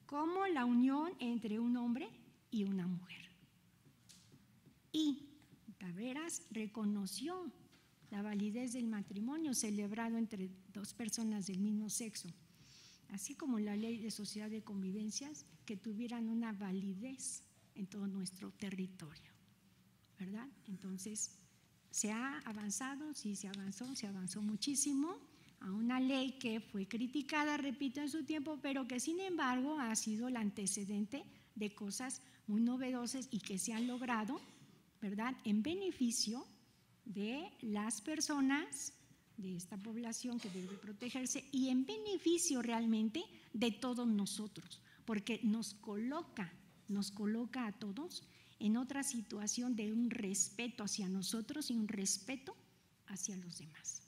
como la unión entre un hombre y una mujer. Y Taveras reconoció la validez del matrimonio celebrado entre dos personas del mismo sexo, así como la ley de sociedad de convivencias, que tuvieran una validez en todo nuestro territorio, ¿verdad? Entonces, se ha avanzado, sí se avanzó muchísimo a una ley que fue criticada, repito, en su tiempo, pero que sin embargo ha sido el antecedente de cosas muy novedosas y que se han logrado, ¿verdad?, en beneficio de las personas de esta población que debe protegerse y en beneficio realmente de todos nosotros, porque nos coloca a todos en otra situación de un respeto hacia nosotros y un respeto hacia los demás.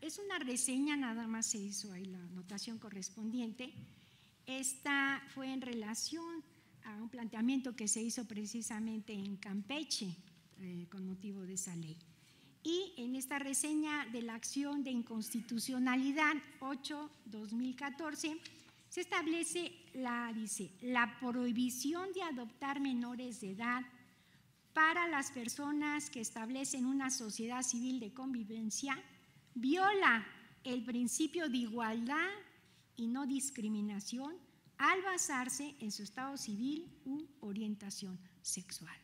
Es una reseña, nada más se hizo ahí la anotación correspondiente. Esta fue en relación a un planteamiento que se hizo precisamente en Campeche con motivo de esa ley. Y en esta reseña de la acción de inconstitucionalidad 8/2014 se establece la prohibición de adoptar menores de edad para las personas que establecen una sociedad civil de convivencia viola el principio de igualdad y no discriminación al basarse en su estado civil u orientación sexual.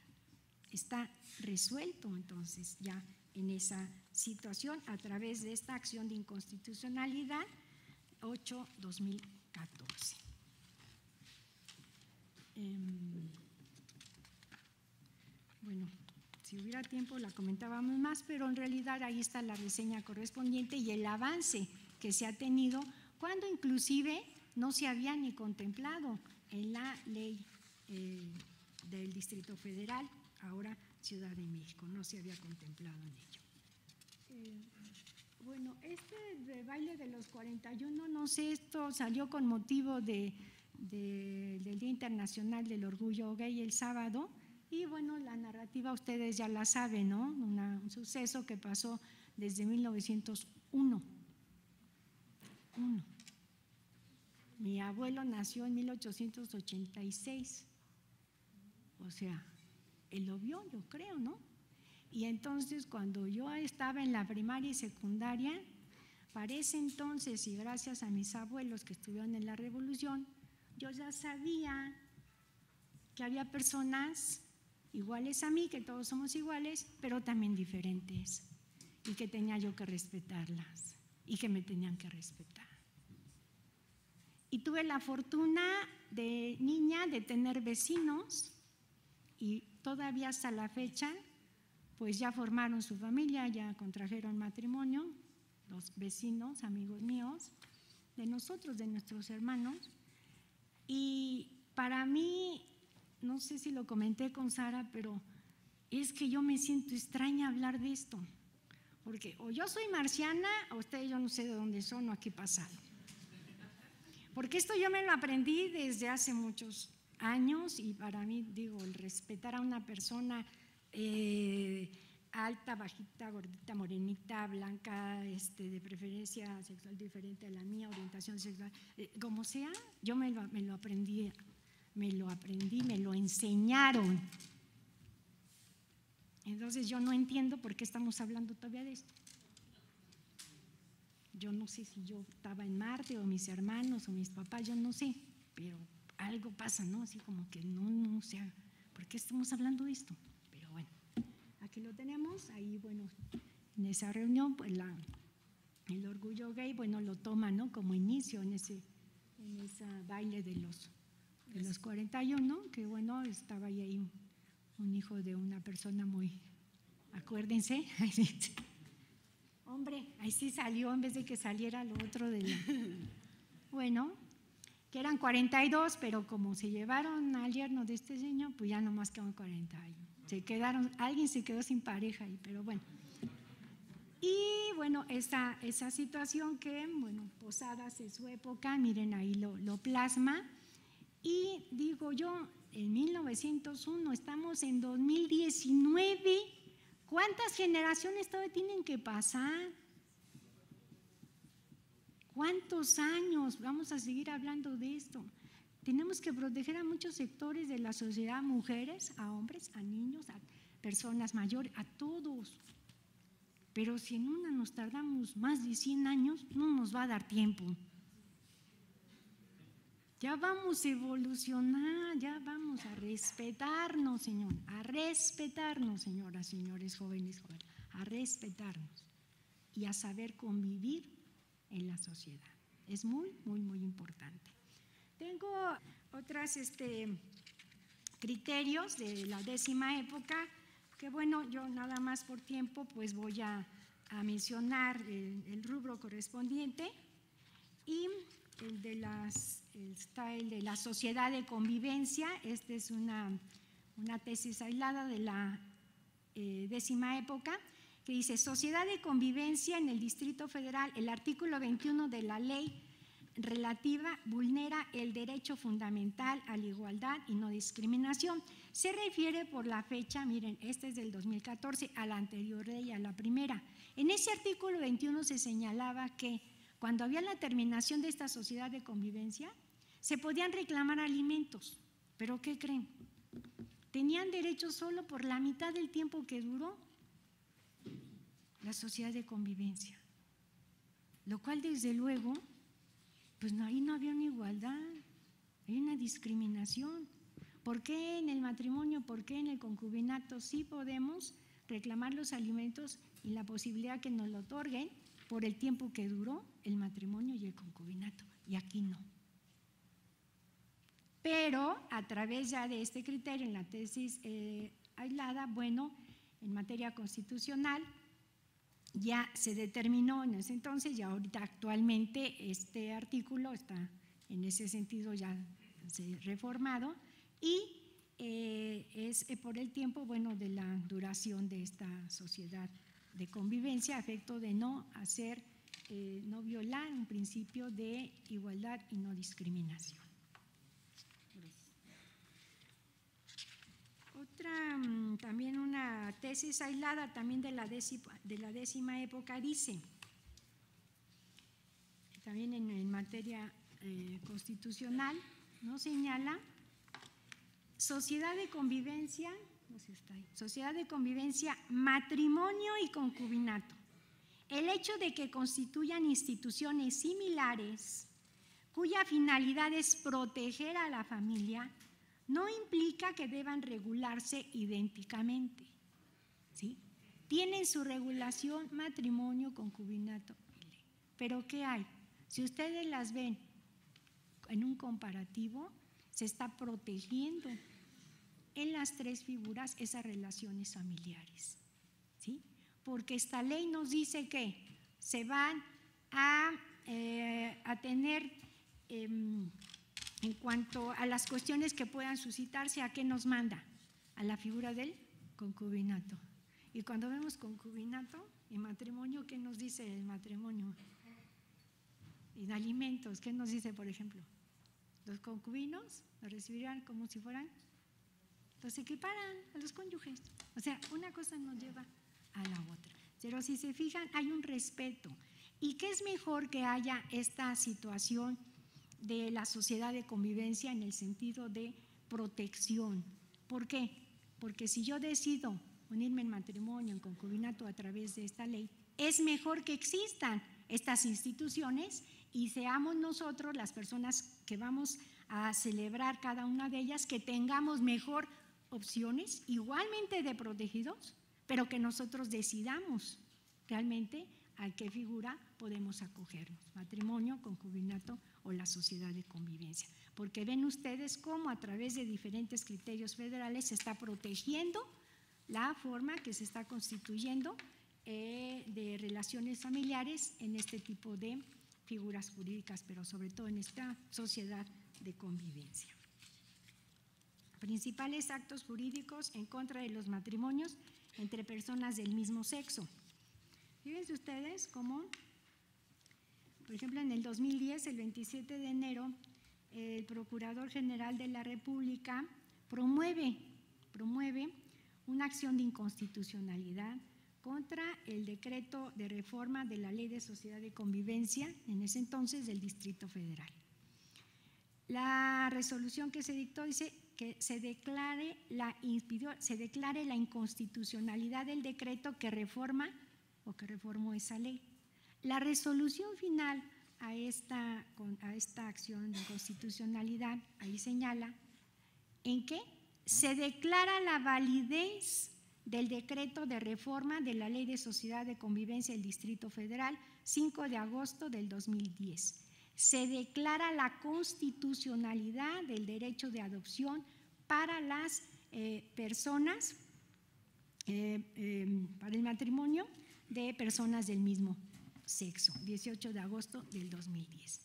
Está resuelto entonces ya en esa situación a través de esta acción de inconstitucionalidad 8/2014. Bueno, si hubiera tiempo la comentábamos más, pero en realidad ahí está la reseña correspondiente y el avance que se ha tenido cuando inclusive no se había ni contemplado en la ley del Distrito Federal, ahora Ciudad de México, no se había contemplado en ello. Bueno, de baile de los 41, no sé, esto salió con motivo del Día Internacional del Orgullo Gay el sábado, y bueno, la narrativa ustedes ya la saben, ¿no? Un suceso que pasó desde 1901. Mi abuelo nació en 1886, o sea, él lo vio, yo creo, ¿no? Y entonces cuando yo estaba en la primaria y secundaria, para ese entonces y gracias a mis abuelos que estuvieron en la revolución, yo ya sabía que había personas iguales a mí, que todos somos iguales, pero también diferentes, y que tenía yo que respetarlas y que me tenían que respetar. Y tuve la fortuna de niña de tener vecinos, y todavía hasta la fecha pues ya formaron su familia, ya contrajeron matrimonio, los vecinos, amigos míos, de nosotros, de nuestros hermanos. Y para mí, no sé si lo comenté con Sara, pero es que yo me siento extraña hablar de esto, porque o yo soy marciana o ustedes yo no sé de dónde son o a qué pasado. Porque esto yo me lo aprendí desde hace muchos años, y para mí, digo, el respetar a una persona alta, bajita, gordita, morenita, blanca, de preferencia sexual diferente a la mía, orientación sexual, como sea, yo me lo aprendí, me lo enseñaron. Entonces yo no entiendo por qué estamos hablando todavía de esto. Yo no sé si yo estaba en Marte o mis hermanos o mis papás, yo no sé, pero algo pasa, ¿no? Así como que no sé, ¿por qué estamos hablando de esto? Pero bueno, aquí lo tenemos, ahí bueno, en esa reunión, pues el orgullo gay, bueno, lo toma, ¿no? Como inicio en ese baile de los 41, que bueno, estaba ahí un hijo de una persona muy, acuérdense, hombre, ahí sí salió en vez de que saliera lo otro de la… Bueno, que eran 42, pero como se llevaron al yerno de este señor, pues ya nomás quedaron 41. Alguien se quedó sin pareja ahí, pero bueno. Y bueno, esa situación que, bueno, Posadas en su época, miren ahí lo plasma. Y digo yo, en 1901, estamos en 2019, ¿cuántas generaciones todavía tienen que pasar? ¿Cuántos años vamos a seguir hablando de esto? Tenemos que proteger a muchos sectores de la sociedad, a mujeres, a hombres, a niños, a personas mayores, a todos. Pero si en una nos tardamos más de 100 años, no nos va a dar tiempo. Ya vamos a evolucionar, ya vamos a respetarnos, Señor, a respetarnos, señoras, señores, jóvenes, a respetarnos y a saber convivir en la sociedad. Es muy, muy, muy importante. Tengo otros criterios de la 10ª época, que bueno, yo nada más por tiempo pues voy a mencionar el rubro correspondiente, y el de la sociedad de convivencia. Esta es una tesis aislada de la 10ª época, que dice: sociedad de convivencia en el Distrito Federal, el artículo 21 de la ley relativa vulnera el derecho fundamental a la igualdad y no discriminación. Se refiere por la fecha, miren, este es del 2014, a la anterior ley, a la primera. En ese artículo 21 se señalaba que cuando había la terminación de esta sociedad de convivencia, se podían reclamar alimentos, pero ¿qué creen? Tenían derecho solo por la mitad del tiempo que duró la sociedad de convivencia, lo cual desde luego, pues ahí no había una igualdad, hay una discriminación. ¿Por qué en el matrimonio, por qué en el concubinato sí podemos reclamar los alimentos y la posibilidad que nos lo otorguen por el tiempo que duró el matrimonio y el concubinato, y aquí no? Pero a través ya de este criterio en la tesis aislada, bueno, en materia constitucional ya se determinó en ese entonces, y ahorita actualmente este artículo está en ese sentido ya reformado, y es por el tiempo, bueno, de la duración de esta sociedad de convivencia, a efecto de no hacer, no violar un principio de igualdad y no discriminación. Otra, también una tesis aislada también de la décima época dice, también en materia constitucional, ¿no? Señala sociedad de convivencia, no sé si está ahí, sociedad de convivencia, matrimonio y concubinato. El hecho de que constituyan instituciones similares cuya finalidad es proteger a la familia no implica que deban regularse idénticamente, ¿sí? Tienen su regulación matrimonio, concubinato, pero ¿qué hay? Si ustedes las ven en un comparativo, se está protegiendo en las tres figuras esas relaciones familiares, ¿sí? Porque esta ley nos dice que se van a tener, en cuanto a las cuestiones que puedan suscitarse, ¿a qué nos manda? A la figura del concubinato. Y cuando vemos concubinato y matrimonio, ¿qué nos dice el matrimonio? Y de alimentos, ¿qué nos dice, por ejemplo? Los concubinos los recibirán como si fueran, los equiparan a los cónyuges. O sea, una cosa nos lleva a la otra. Pero si se fijan, hay un respeto. ¿Y qué es mejor que haya esta situación de la sociedad de convivencia en el sentido de protección? ¿Por qué? Porque si yo decido unirme en matrimonio, en concubinato a través de esta ley, es mejor que existan estas instituciones y seamos nosotros las personas que vamos a celebrar cada una de ellas, que tengamos mejor opciones igualmente de protegidos, pero que nosotros decidamos realmente a qué figura podemos acogernos, matrimonio, concubinato o la sociedad de convivencia. Porque ven ustedes cómo a través de diferentes criterios federales se está protegiendo la forma que se está constituyendo de relaciones familiares en este tipo de figuras jurídicas, pero sobre todo en esta sociedad de convivencia. Principales actos jurídicos en contra de los matrimonios entre personas del mismo sexo. Fíjense ustedes cómo, por ejemplo, en el 2010, el 27 de enero, el Procurador General de la República promueve una acción de inconstitucionalidad contra el decreto de reforma de la Ley de Sociedad de Convivencia, en ese entonces del Distrito Federal. La resolución que se dictó dice que se declare la inconstitucionalidad del decreto que reforma o que reformó esa ley. La resolución final a esta acción de inconstitucionalidad, ahí señala en que se declara la validez del decreto de reforma de la Ley de Sociedad de Convivencia del Distrito Federal, 5 de agosto del 2010. Se declara la constitucionalidad del derecho de adopción para las personas, para el matrimonio de personas del mismo sexo, 18 de agosto del 2010.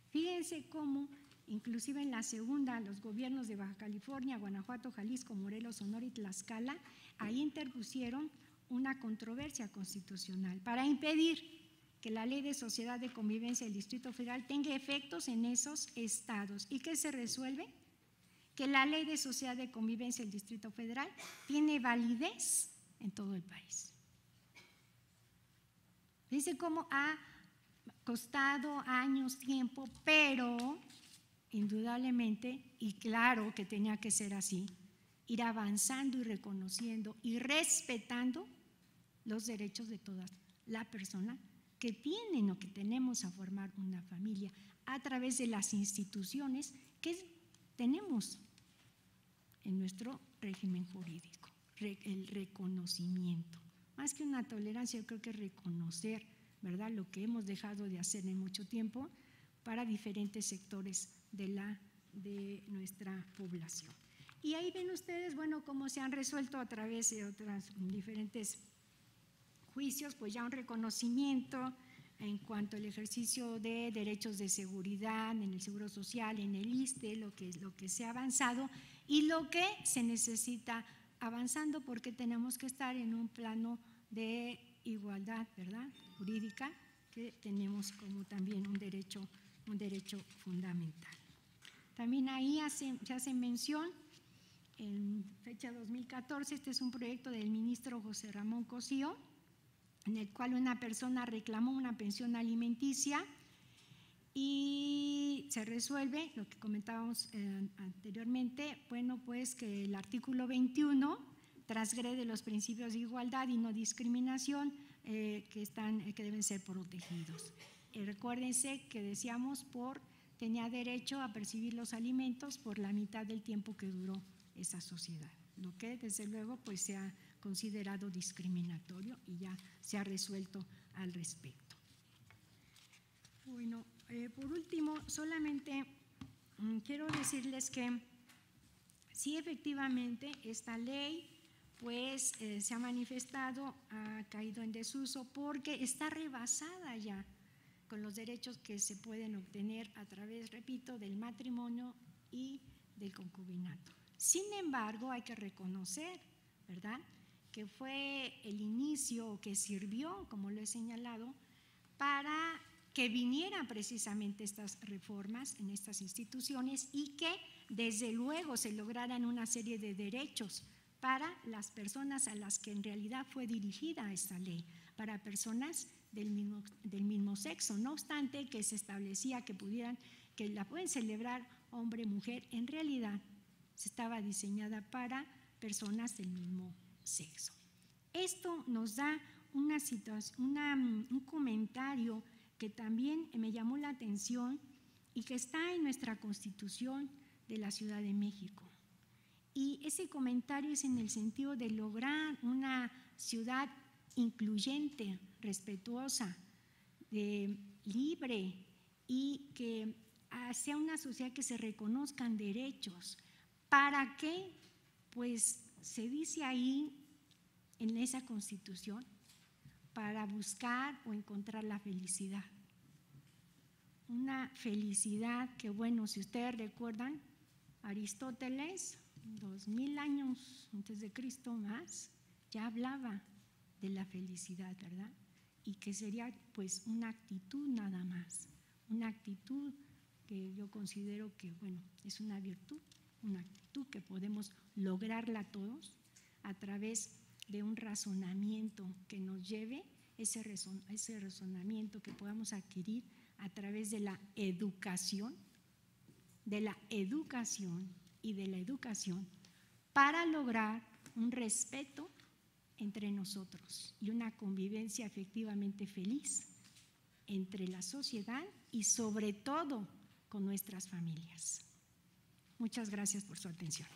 Fíjense cómo, inclusive en la segunda, los gobiernos de Baja California, Guanajuato, Jalisco, Morelos, Sonora y Tlaxcala, ahí interpusieron una controversia constitucional para impedir que la Ley de Sociedad de Convivencia del Distrito Federal tenga efectos en esos estados. ¿Y qué se resuelve? Que la Ley de Sociedad de Convivencia del Distrito Federal tiene validez en todo el país. Dice cómo ha costado años, tiempo, pero indudablemente, y claro que tenía que ser así, ir avanzando y reconociendo y respetando los derechos de toda la persona que tienen o que tenemos a formar una familia a través de las instituciones que tenemos en nuestro régimen jurídico, el reconocimiento. Más que una tolerancia, yo creo que reconocer, ¿verdad?, lo que hemos dejado de hacer en mucho tiempo para diferentes sectores de nuestra población. Y ahí ven ustedes, bueno, cómo se han resuelto a través de otros diferentes juicios, pues ya un reconocimiento en cuanto al ejercicio de derechos de seguridad en el Seguro Social, en el ISSSTE, lo que se ha avanzado y lo que se necesita avanzando, porque tenemos que estar en un plano de igualdad, ¿verdad?, jurídica, que tenemos como también un derecho fundamental. También ahí se hace mención, en fecha 2014, este es un proyecto del ministro José Ramón Cosío, en el cual una persona reclamó una pensión alimenticia y se resuelve, lo que comentábamos anteriormente, bueno, pues que el artículo 21 transgrede los principios de igualdad y no discriminación que deben ser protegidos. Recuérdense que decíamos tenía derecho a percibir los alimentos por la mitad del tiempo que duró esa sociedad, lo que desde luego pues se ha considerado discriminatorio y ya se ha resuelto al respecto. Bueno, por último, solamente quiero decirles que sí, efectivamente, esta ley pues se ha manifestado, ha caído en desuso porque está rebasada ya con los derechos que se pueden obtener a través, repito, del matrimonio y del concubinato. Sin embargo, hay que reconocer, ¿verdad?, que fue el inicio que sirvió, como lo he señalado, para que vinieran precisamente estas reformas en estas instituciones y que desde luego se lograran una serie de derechos para las personas a las que en realidad fue dirigida esta ley, para personas del mismo sexo. No obstante que se establecía que la pueden celebrar hombre, mujer, en realidad se estaba diseñada para personas del mismo sexo. Esto nos da un comentario que también me llamó la atención y que está en nuestra Constitución de la Ciudad de México. Y ese comentario es en el sentido de lograr una ciudad incluyente, respetuosa, libre y que sea una sociedad que se reconozcan derechos. ¿Para qué? Pues se dice ahí en esa Constitución, para buscar o encontrar la felicidad. Una felicidad que, bueno, si ustedes recuerdan, Aristóteles, 2000 años antes de Cristo más, ya hablaba de la felicidad, ¿verdad? Y que sería pues una actitud nada más, una actitud que yo considero que, bueno, es una virtud, una actitud que podemos lograrla todos a través de un razonamiento que nos lleve, ese razonamiento que podamos adquirir a través de la educación y de la educación para lograr un respeto entre nosotros y una convivencia efectivamente feliz entre la sociedad y sobre todo con nuestras familias. Muchas gracias por su atención.